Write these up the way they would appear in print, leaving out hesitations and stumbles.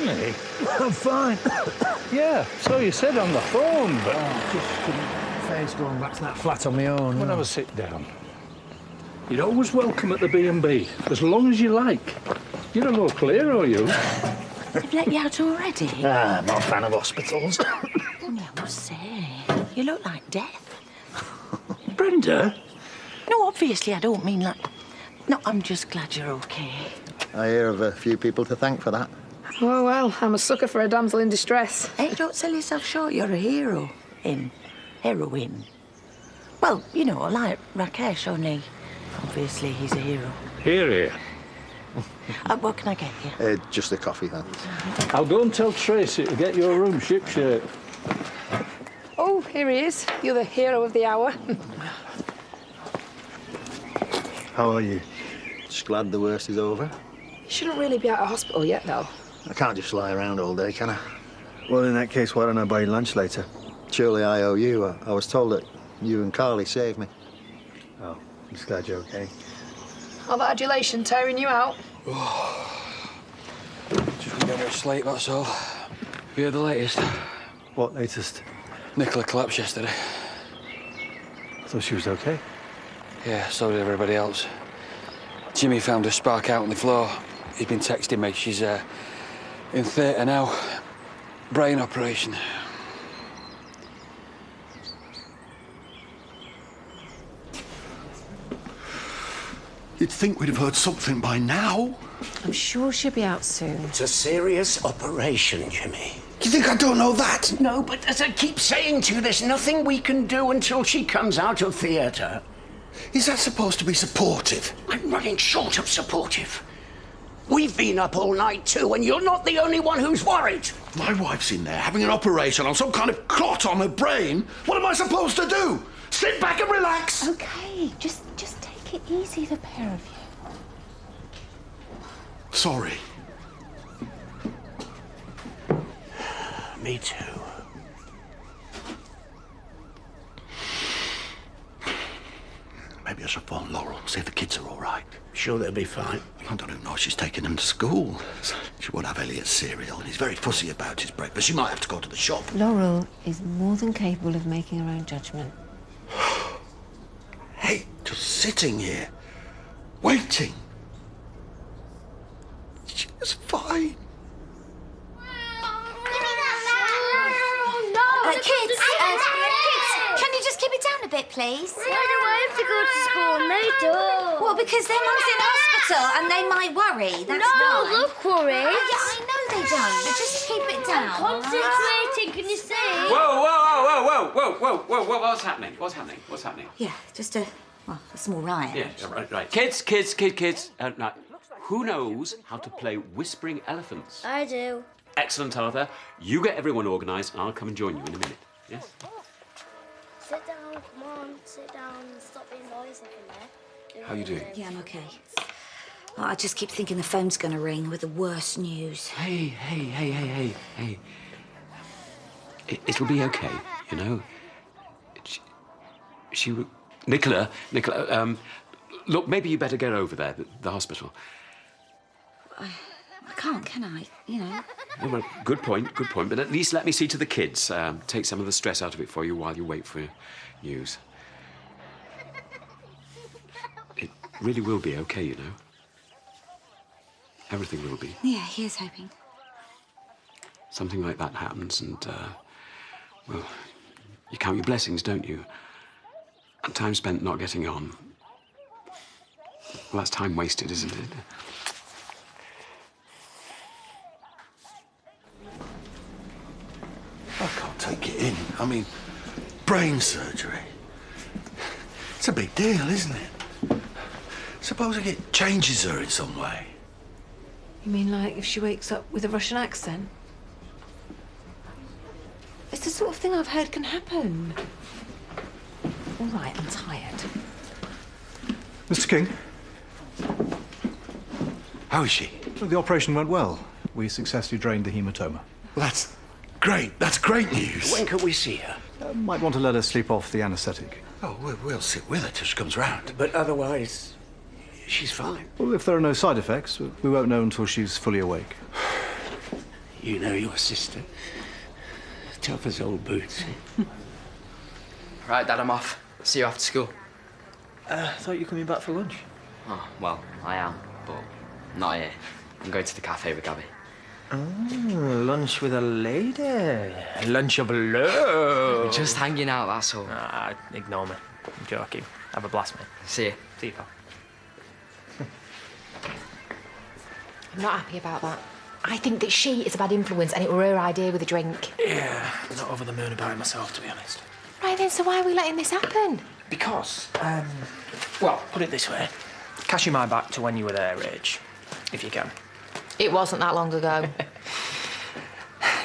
Johnny? I'm fine. Yeah, so you said on the phone, but... Just couldn't face going back to that flat on my own. We'll have a sit down. You're always welcome at the B&B, as long as you like. You're a local hero, you. They've let you out already? I'm not a fan of hospitals. I must say, you look like death. Brenda? No, obviously, I don't mean like... No, I'm just glad you're okay. I hear of a few people to thank for that. Oh, well, I'm a sucker for a damsel in distress. Hey, don't sell yourself short, you're a hero. Heroine. Well, you know, like Rakesh, only obviously he's a hero. Here. What can I get you? Just a coffee, thanks. I'll go and tell Tracy to get your room shipshape. Oh, here he is. You're the hero of the hour. How are you? Just glad the worst is over. You shouldn't really be out of hospital yet, though. I can't just lie around all day, can I? Well, in that case, why don't I buy you lunch later? Surely I owe you. I was told that you and Carly saved me. Oh, I'm just glad you're okay. All that adulation tearing you out? Just couldn't get much sleep, that's all. Have you heard the latest? What latest? Nicola collapsed yesterday. I thought she was okay. Yeah, so did everybody else. Jimmy found her spark out on the floor. He's been texting me. She's in theatre now. Brain operation. You'd think we'd have heard something by now. I'm sure she'll be out soon. It's a serious operation, Jimmy. You think I don't know that? No, but as I keep saying to you, there's nothing we can do until she comes out of theatre. Is that supposed to be supportive? I'm running short of supportive. We've been up all night too, and you're not the only one who's worried. My wife's in there having an operation on some kind of clot on her brain. What am I supposed to do? Sit back and relax? Okay, just take it easy, the pair of you. Sorry. Me too. Maybe I should phone Laurel and see if the kids are all right. Sure they'll be fine. I don't even know if she's taking them to school. She won't have Elliot's cereal, and he's very fussy about his breakfast. She might have to go to the shop. Laurel is more than capable of making her own judgment. Hey, just sitting here, waiting. She was fine. Kids, can you just keep it down a bit, please? Why do I have to go to school and they don't? Well, because their mum's in hospital and they might worry, that's no, why. look worried. Oh, yeah, I know they don't, but just keep it down. Concentrating, can you see? Whoa, what's happening? What's happening? Yeah, just a small riot. Yeah, right. Kids. Now, who knows how to play Whispering Elephants? I do. Excellent, Arthur. You get everyone organised and I'll come and join you in a minute. Yes? Sit down, come on, sit down and stop being noisy in there. How you doing? Yeah, I'm okay. Oh, I just keep thinking the phone's going to ring with the worst news. Hey. It'll be okay, you know. Nicola, look, maybe you better get over there, the hospital. I can't, can I? You know. Well, good point, but at least let me see to the kids. Take some of the stress out of it for you while you wait for news. It really will be okay, you know. Everything will be. Yeah, here's hoping. Something like that happens and, well, you count your blessings, don't you? And time spent not getting on. Well, that's time wasted, isn't it? I can't take it in. I mean, brain surgery. It's a big deal, isn't it? Supposing it changes her in some way. You mean like if she wakes up with a Russian accent? It's the sort of thing I've heard can happen. All right, I'm tired. Mr. King? How is she? The operation went well. We successfully drained the hematoma. Well, that's great. That's great news. When can we see her? Might want to let her sleep off the anaesthetic. Oh, we'll sit with her till she comes round. But otherwise, she's fine. Well, if there are no side effects, we won't know until she's fully awake. You know your sister. Tough as old boots. Right, Dad, I'm off. See you after school. I thought you were coming back for lunch. Oh, well, I am, but not here. I'm going to the cafe with Gabby. Oh, lunch with a lady. Lunch of love. We're just hanging out, that's all. Ignore me. I'm joking. Have a blast, mate. See you. See you, pal. I'm not happy about that. I think that she is a bad influence and it were her idea with a drink. Yeah, I'm not over the moon about it myself, to be honest. Right then, so why are we letting this happen? Because, well, put it this way. Cast your mind back to when you were their age, if you can. It wasn't that long ago.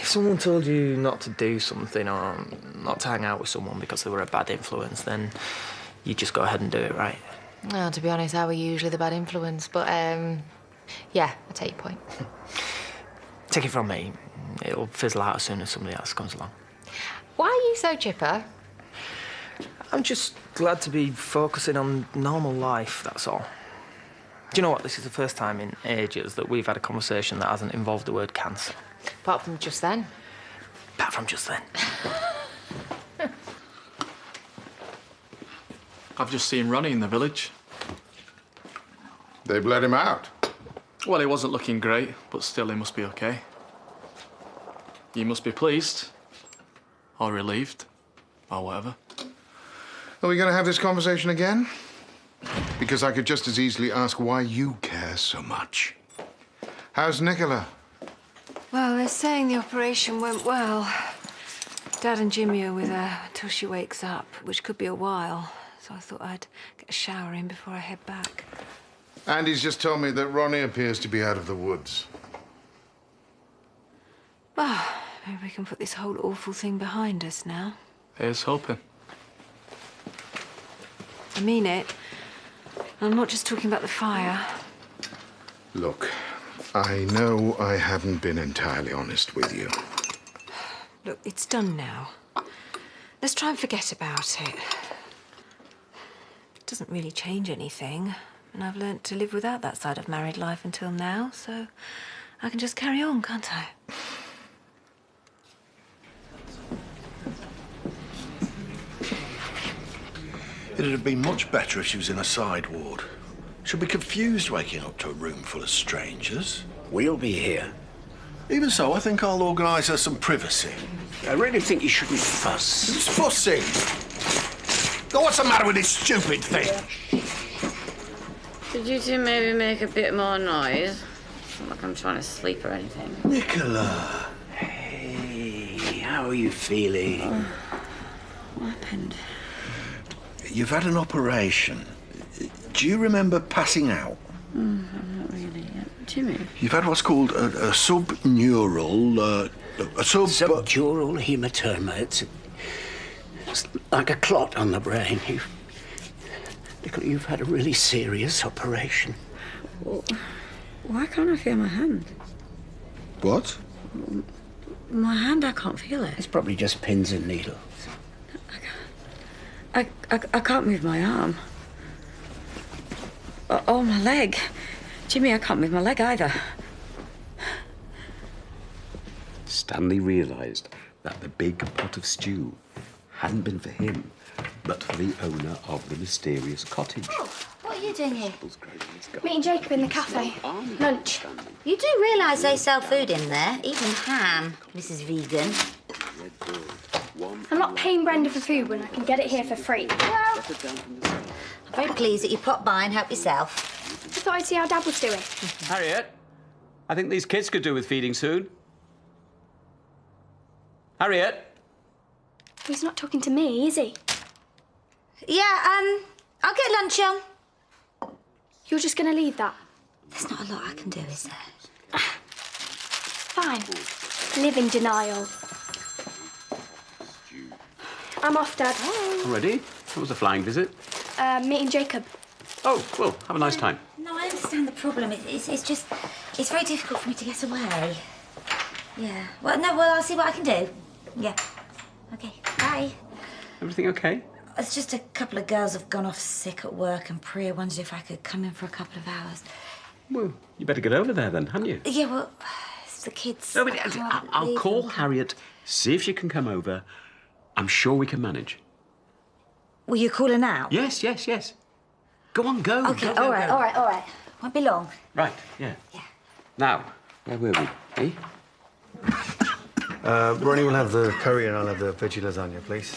If someone told you not to do something or not to hang out with someone because they were a bad influence, then you just go ahead and do it, right? Well, to be honest, I were usually the bad influence, but, yeah, I take your point. Take it from me, it'll fizzle out as soon as somebody else comes along. Why are you so chipper? I'm just glad to be focusing on normal life, that's all. Do you know what? This is the first time in ages that we've had a conversation that hasn't involved the word cancer. Apart from just then. Apart from just then. I've just seen Ronnie in the village. They've let him out. Well, he wasn't looking great, but still he must be okay. You must be pleased. Or relieved. Or whatever. Are we going to have this conversation again? Because I could just as easily ask why you care so much. How's Nicola? Well, they're saying the operation went well. Dad and Jimmy are with her until she wakes up, which could be a while. So I thought I'd get a shower in before I head back. Andy's just told me that Ronnie appears to be out of the woods. Well, maybe we can put this whole awful thing behind us now. Here's hoping. I mean it. I'm not just talking about the fire. Look, I know I haven't been entirely honest with you. Look, it's done now. Let's try and forget about it. It doesn't really change anything. And I've learnt to live without that side of married life until now, so I can just carry on, can't I? It'd have been much better if she was in a side ward. She'll be confused waking up to a room full of strangers. We'll be here. Even so, I think I'll organise her some privacy. I really think you shouldn't fuss. Who's fussing? Oh, what's the matter with this stupid thing? Could you two maybe make a bit more noise? It's not like I'm trying to sleep or anything. Nicola. Hey, how are you feeling? What happened? You've had an operation. Do you remember passing out? Not really. Jimmy? You've had what's called a subneural... Subdural hematoma. It's like a clot on the brain. Nicola, you've had a really serious operation. Well, why can't I feel my hand? What? My hand, I can't feel it. It's probably just pins and needles. I can't move my arm. Or my leg. Jimmy, I can't move my leg either. Stanley realised that the big pot of stew hadn't been for him, but for the owner of the mysterious cottage. Oh, what are you doing here? Meeting Jacob in the cafe. Lunch. You do realise they sell food in there, even ham, Mrs. Vegan. I'm not paying Brenda for food when I can get it here for free. I'm very pleased that you popped by and helped yourself. I thought I'd see how Dad was doing. Harriet, I think these kids could do with feeding soon. Harriet? He's not talking to me, is he? Yeah, I'll get lunch on. You're just going to leave that? There's not a lot I can do, is there? Fine. Live in denial. I'm off, Dad. Already? That was a flying visit. Meeting Jacob. Oh, well, have a nice time. No, I understand the problem. It's just... It's very difficult for me to get away. Yeah. Well, I'll see what I can do. Yeah. OK, bye. Everything OK? It's just a couple of girls have gone off sick at work and Priya wondered if I could come in for a couple of hours. Well, you better get over there then, hadn't you? Yeah, well, the kids. No, but I can't I'll leave call them. Harriet, see if she can come over. I'm sure we can manage. Will you call her now? Yes, yes, yes. Go on, go. Okay, go, all right, go. all right, all right. Won't be long. Right, yeah. Now, where were we, eh? Ronnie will have the curry and I'll have the veggie lasagna, please.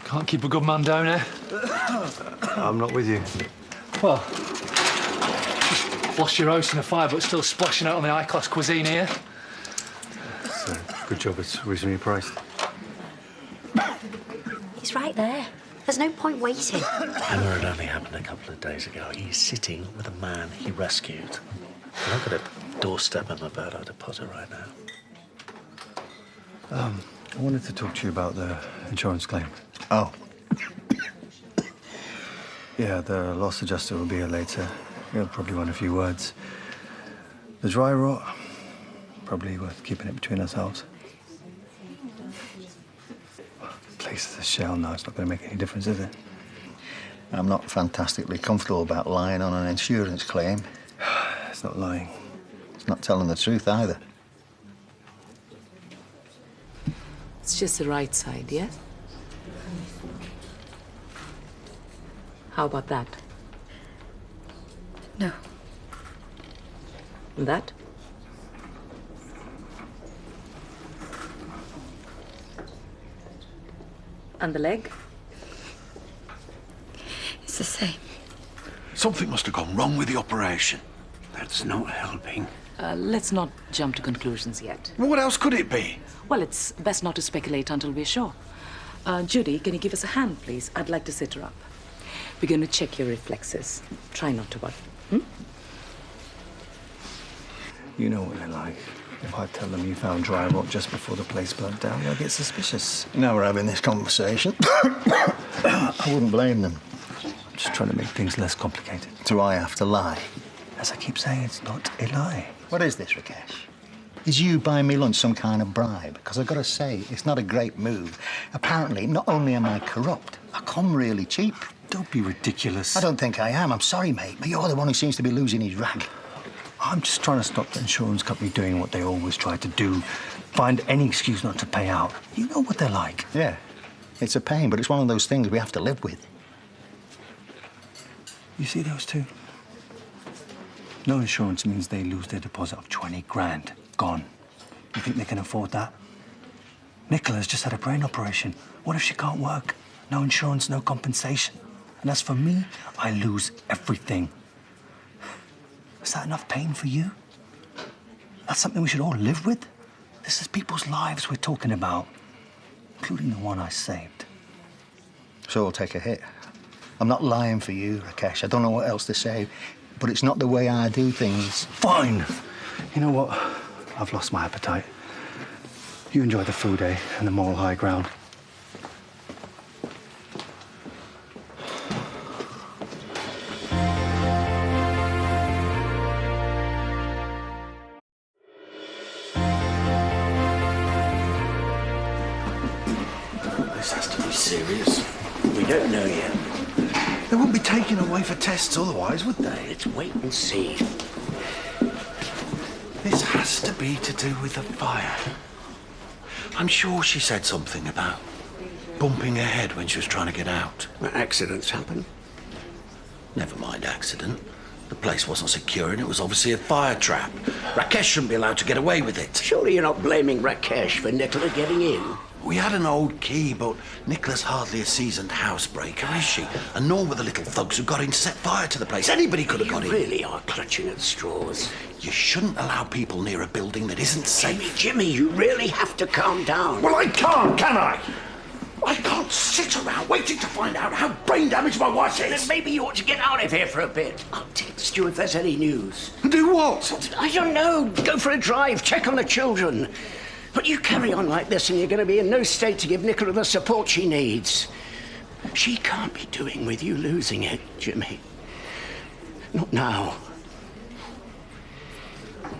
Can't keep a good man down here. I'm not with you. Well, lost your host in a fire, but still splashing out on the high-class cuisine here. It's a good job it's reasonably priced. He's right there. There's no point waiting. Emma, it only happened a couple of days ago. He's sitting with a man he rescued. Look at a doorstep in my bed. I'd deposit right now. I wanted to talk to you about the insurance claim. Oh. Yeah, the loss adjuster will be here later. He'll probably want a few words. The dry rot, probably worth keeping it between ourselves. The place is a shell now. It's not going to make any difference, is it? I'm not fantastically comfortable about lying on an insurance claim. It's not lying. It's not telling the truth either. It's just the right side, yes? How about that? No. And that? And the leg? It's the same. Something must have gone wrong with the operation. That's not helping. Let's not jump to conclusions yet. Well, what else could it be? Well, it's best not to speculate until we're sure. Judy, can you give us a hand, please? I'd like to sit her up. We're going to check your reflexes. Try not to worry. You know what they're like. If I tell them you found dry rot just before the place burnt down, they'll get suspicious. Now we're having this conversation. I wouldn't blame them. I'm just trying to make things less complicated. Do I have to lie? As I keep saying, it's not a lie. What is this, Rakesh? Is you buying me lunch some kind of bribe? Because I've got to say, it's not a great move. Apparently, not only am I corrupt, I come really cheap. Don't be ridiculous. I don't think I am. I'm sorry, mate, but you're the one who seems to be losing his rag. I'm just trying to stop the insurance company doing what they always try to do. Find any excuse not to pay out. You know what they're like. Yeah, it's a pain, but it's one of those things we have to live with. You see those two? No insurance means they lose their deposit of 20 grand. Gone. You think they can afford that? Nicola's just had a brain operation. What if she can't work? No insurance, no compensation. And as for me, I lose everything. Is that enough pain for you? That's something we should all live with? This is people's lives we're talking about, including the one I saved. So I'll take a hit. I'm not lying for you, Rakesh. I don't know what else to say, but it's not the way I do things. Fine. You know what? I've lost my appetite. You enjoy the food, eh? And the moral high ground. This has to be serious. We don't know yet. They wouldn't be taken away for tests otherwise, would they? Let's wait and see. This has to be to do with the fire. I'm sure she said something about bumping her head when she was trying to get out. Well, accidents happen. Never mind accident. The place wasn't secure and it was obviously a fire trap. Rakesh shouldn't be allowed to get away with it. Surely you're not blaming Rakesh for Nicola getting in? We had an old key, but Nicola's hardly a seasoned housebreaker, is she? And nor were the little thugs who got in to set fire to the place. Anybody could have got in. You really are clutching at straws. You shouldn't allow people near a building that isn't safe. Jimmy, you really have to calm down. Well, I can't, can I? I can't sit around waiting to find out how brain damaged my wife is. Then maybe you ought to get out of here for a bit. I'll text you if there's any news. Do what? I don't know. Go for a drive, check on the children. But you carry on like this and you're going to be in no state to give Nicola the support she needs. She can't be doing with you losing it, Jimmy. Not now.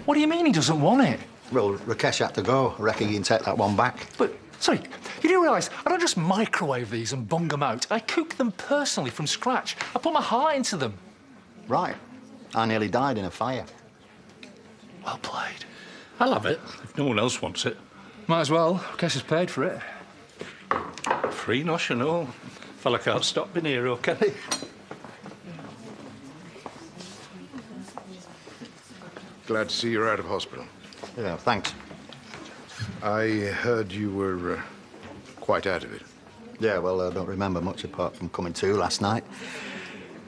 What do you mean he doesn't want it? Well, Rakesh had to go. I reckon you can take that one back. But, sorry, you do realise I don't just microwave these and bung them out. I cook them personally from scratch. I put my heart into them. Right. I nearly died in a fire. Well played. I'll have it, if no one else wants it. Might as well. Cash has paid for it. Free nosh and all. Fella can't stop being hero, can he? Glad to see you're out of hospital. Yeah, thanks. I heard you were quite out of it. Yeah, well, I don't remember much apart from coming to last night.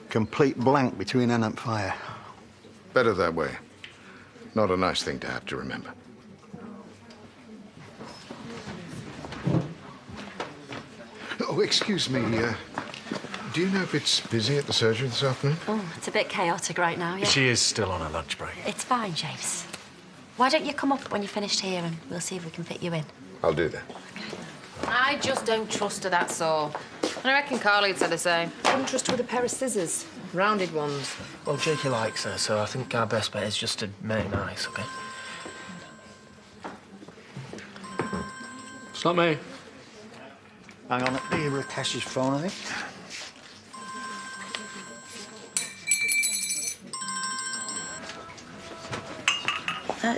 Complete blank between hen and fire. Better that way. Not a nice thing to have to remember. Oh, excuse me. Do you know if it's busy at the surgery this afternoon? Oh, it's a bit chaotic right now, yeah. She is still on her lunch break. It's fine, James. Why don't you come up when you're finished here and we'll see if we can fit you in. I'll do that. I just don't trust her, that's all. And I reckon Carly'd say the same. Wouldn't trust her with a pair of scissors. Rounded ones. Well, Jakey likes her, so I think our best bet is just to make it nice, OK? It's not me. Hang on, it'll be Rakesh's phone, I think.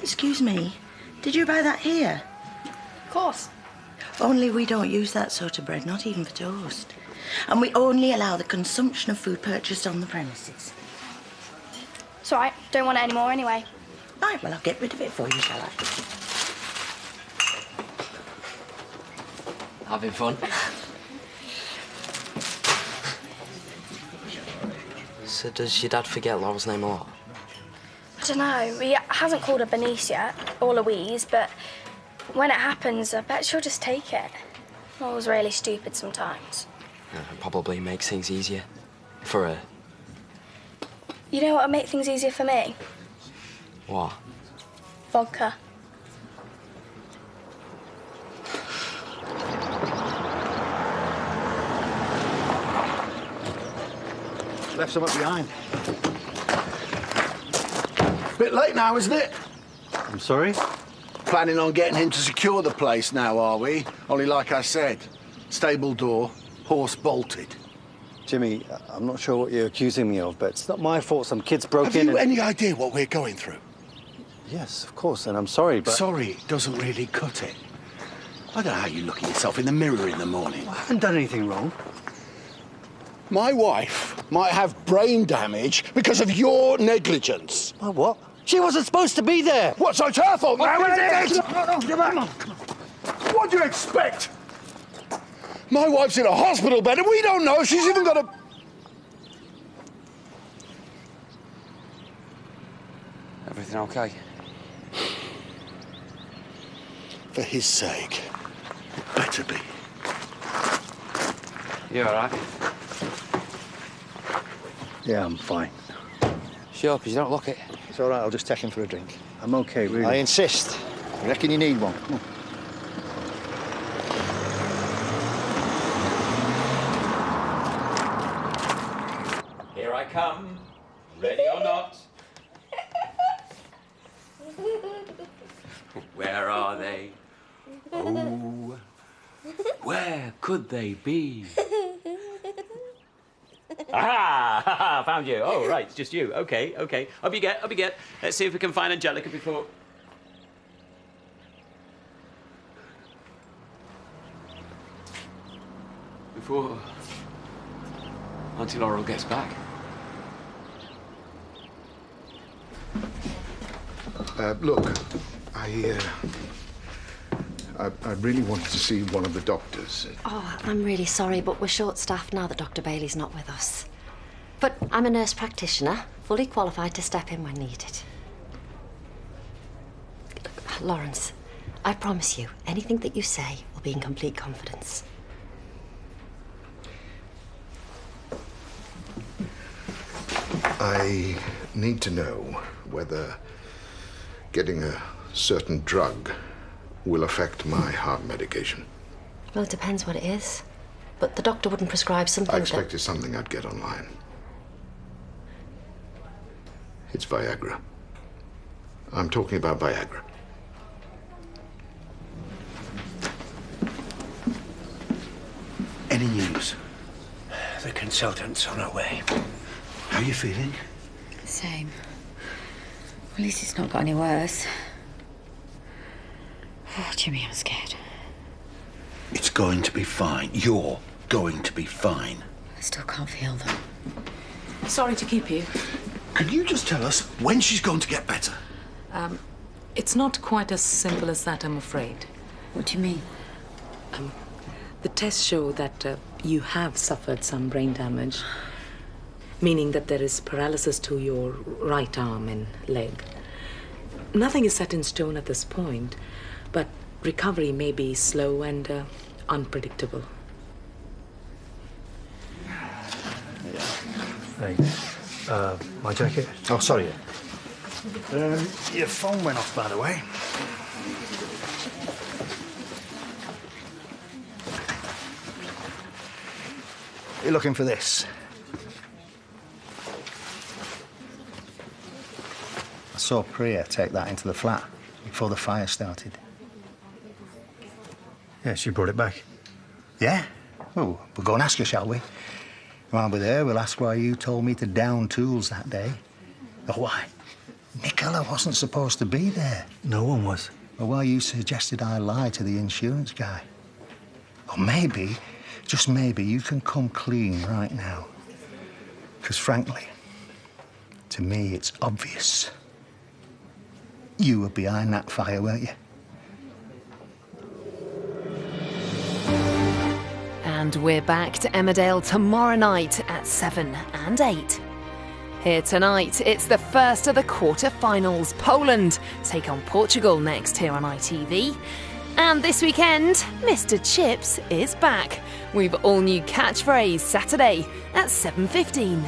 Excuse me, did you buy that here? Of course. Only we don't use that sort of bread, not even for toast. And we only allow the consumption of food purchased on the premises. It's all right. Don't want it anymore anyway. Right, well, I'll get rid of it for you, shall I? Having fun? So does your dad forget Laura's name a lot? I don't know. He hasn't called her Bernice yet, or Louise, but when it happens, I bet she'll just take it. I was really stupid sometimes. It probably makes things easier for her. You know what would make things easier for me? What? Vodka. Left some up behind. Bit late now, isn't it? I'm sorry? Planning on getting him to secure the place now, are we? Only like I said, stable door, horse bolted. Jimmy, I'm not sure what you're accusing me of, but it's not my fault some kids broke in. Have you and... any idea what we're going through? Yes, of course, and I'm sorry, but... Sorry doesn't really cut it. I don't know how you look at yourself in the mirror in the morning. I haven't done anything wrong. My wife might have brain damage because of your negligence. My what? She wasn't supposed to be there. What, so it's her fault now, is it? No, come on. What do you expect? My wife's in a hospital bed and we don't know if she's even got a... Everything okay? For his sake, better be. You all right? Yeah, I'm fine. Sure, because you don't look it. It's all right, I'll just take him for a drink. I'm okay, really. I insist. I reckon you need one. Come on. Here I come, ready or not. Where are they? Oh, where could they be? Aha! Found you. Oh, right, it's just you. Okay, okay. Up you get, up you get. Let's see if we can find Angelica before... Before Auntie Laurel gets back. Look, I really wanted to see one of the doctors. Oh, I'm really sorry, but we're short-staffed now that Dr. Bailey's not with us. But I'm a nurse practitioner, fully qualified to step in when needed. Lawrence, I promise you, anything that you say will be in complete confidence. I need to know whether getting a certain drug will affect my heart medication. Well, it depends what it is. But the doctor wouldn't prescribe something I expected something I'd get online. It's Viagra. I'm talking about Viagra. Any news? The consultant's on her way. How are you feeling? Same. At least it's not got any worse. Oh, Jimmy, I'm scared. It's going to be fine. You're going to be fine. I still can't feel them. Sorry to keep you. Could you just tell us when she's going to get better? It's not quite as simple as that, I'm afraid. What do you mean? The tests show that you have suffered some brain damage, meaning that there is paralysis to your right arm and leg. Nothing is set in stone at this point, but recovery may be slow and unpredictable. Thanks. My jacket? Oh, sorry. Your phone went off, by the way. You're looking for this? I saw Priya take that into the flat before the fire started. Yeah, she brought it back. Yeah? Oh, we'll go and ask her, shall we? While we're there, we'll ask why you told me to down tools that day. Or why Nicola wasn't supposed to be there. No one was. Or why you suggested I lie to the insurance guy. Or maybe, just maybe, you can come clean right now. Because frankly, to me, it's obvious. You were behind that fire, weren't you? And we're back to Emmerdale tomorrow night at 7 and 8. Here tonight, it's the first of the quarter-finals. Poland take on Portugal next here on ITV. And this weekend, Mr. Chips is back with all-new catchphrase Saturday at 7:15.